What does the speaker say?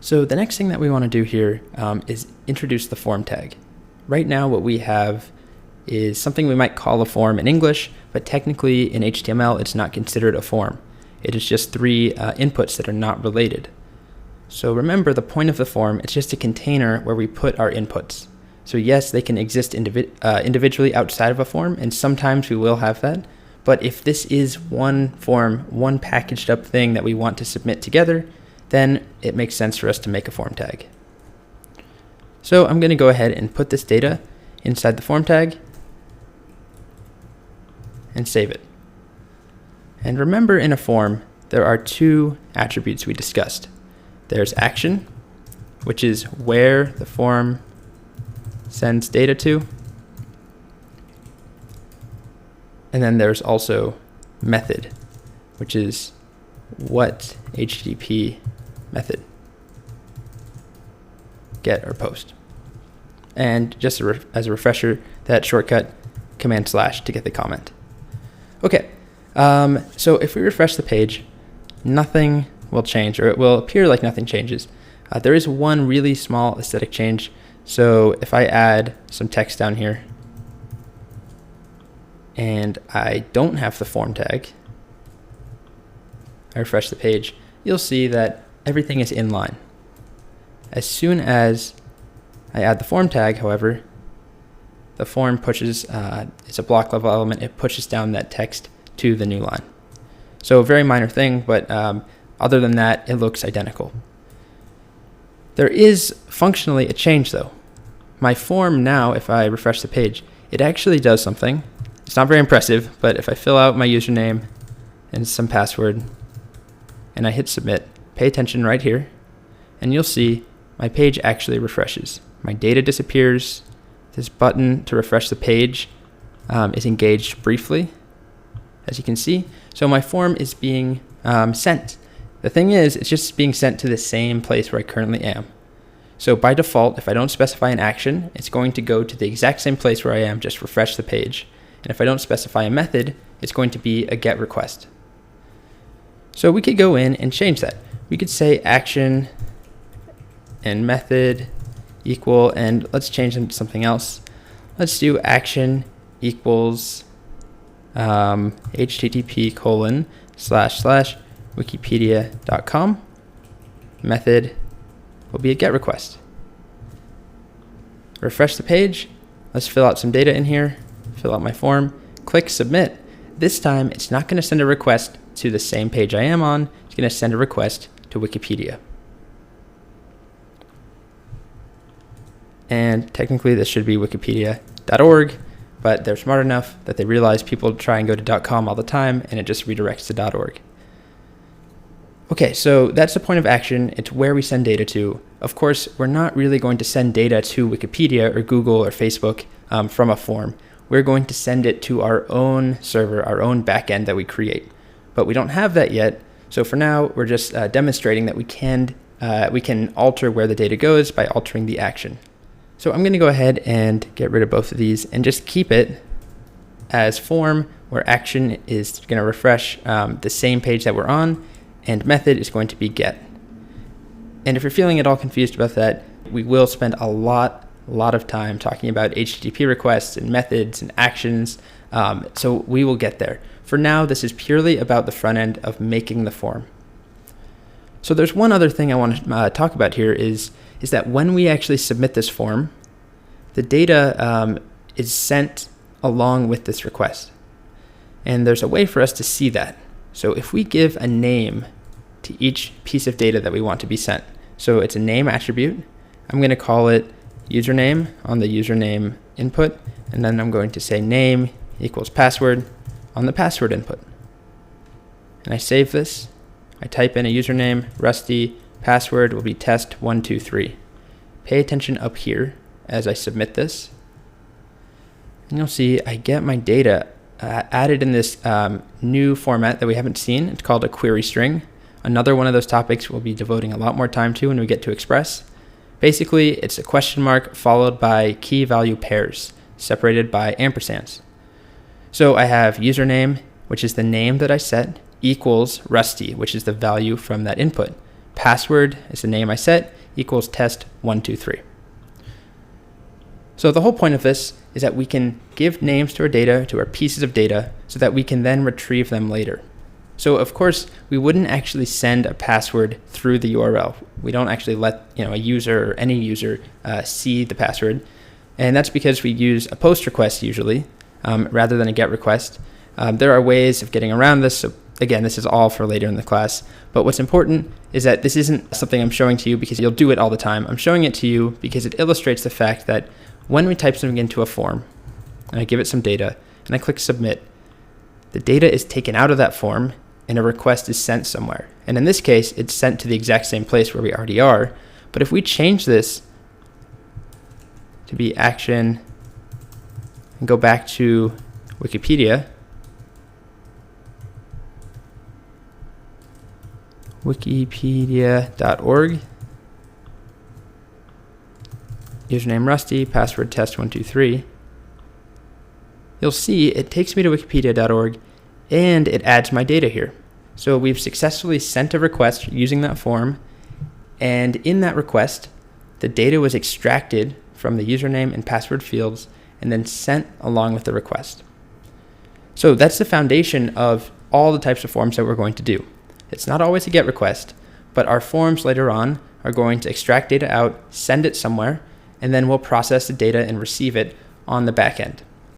So the next thing that we want to do here is introduce the form tag. Right now what we have is something we might call a form in English, but technically in HTML it's not considered a form. It is just three inputs that are not related. So remember, the point of the form, it's just a container where we put our inputs. So yes, they can exist individually outside of a form, and sometimes we will have that. But if this is one form, one packaged up thing that we want to submit together, then it makes sense for us to make a form tag. So I'm going to go ahead and put this data inside the form tag and save it. And remember, in a form, there are two attributes we discussed. There's action, which is where the form sends data to. And then there's also method, which is what HTTP method, get or post. And just as a refresher, that shortcut, Command/ to get the comment. Okay, so if we refresh the page, nothing will change, or it will appear like nothing changes. There is one really small aesthetic change. So if I add some text down here, and I don't have the form tag, I refresh the page, you'll see that everything is in line. As soon as I add the form tag, however, the form pushes, it's a block level element, it pushes down that text to the new line. So a very minor thing, but other than that, it looks identical. There is functionally a change though. My form now, if I refresh the page, it actually does something. It's not very impressive, but if I fill out my username and some password and I hit submit, pay attention right here, and you'll see my page actually refreshes. My data disappears. This button to refresh the page is engaged briefly, as you can see. So my form is being sent. The thing is, it's just being sent to the same place where I currently am. So by default, if I don't specify an action, it's going to go to the exact same place where I am, just refresh the page. And if I don't specify a method, it's going to be a GET request. So we could go in and change that. We could say action and method equal, and let's change them to something else. Let's do action equals http://wikipedia.com. Method will be a GET request. Refresh the page. Let's fill out some data in here. Fill out my form. Click submit. This time, it's not going to send a request to the same page I am on. It's going to send a request to Wikipedia. And technically, this should be wikipedia.org, but they're smart enough that they realize people try and go to .com all the time, and it just redirects to .org. Okay, so that's the point of action. It's where we send data to. Of course, we're not really going to send data to Wikipedia or Google or Facebook from a form. We're going to send it to our own server, our own backend that we create. But we don't have that yet, so for now, we're just demonstrating that we can alter where the data goes by altering the action. So I'm going to go ahead and get rid of both of these and just keep it as form, where action is going to refresh the same page that we're on, and method is going to be get. And if you're feeling at all confused about that, we will spend a lot of time talking about HTTP requests and methods and actions, so we will get there. For now, this is purely about the front end of making the form. So there's one other thing I want to talk about here is that when we actually submit this form, the data is sent along with this request. And there's a way for us to see that. So if we give a name to each piece of data that we want to be sent, so it's a name attribute, I'm going to call it username on the username input, and then I'm going to say name equals password on the password input. And I save this. I type in a username, Rusty, password will be test123. Pay attention up here as I submit this. And you'll see I get my data added in this new format that we haven't seen. It's called a query string. Another one of those topics we'll be devoting a lot more time to when we get to Express. Basically, it's a question mark followed by key value pairs separated by ampersands. So I have username, which is the name that I set, equals Rusty, which is the value from that input. password is the name I set, equals test123. So the whole point of this is that we can give names to our data, to our pieces of data, so that we can then retrieve them later. So of course, we wouldn't actually send a password through the URL. We don't actually let a user or any user see the password. And that's because we use a post request usually, rather than a get request. There are ways of getting around this. So again, this is all for later in the class. But what's important is that this isn't something I'm showing to you because you'll do it all the time. I'm showing it to you because it illustrates the fact that when we type something into a form, and I give it some data, and I click submit, the data is taken out of that form and a request is sent somewhere. And in this case, it's sent to the exact same place where we already are. But if we change this to be action and go back to Wikipedia, wikipedia.org, username Rusty, password test123, you'll see it takes me to wikipedia.org and it adds my data here. So we've successfully sent a request using that form, and in that request, the data was extracted from the username and password fields and then sent along with the request. So that's the foundation of all the types of forms that we're going to do. It's not always a GET request, but our forms later on are going to extract data out, send it somewhere, and then we'll process the data and receive it on the back end.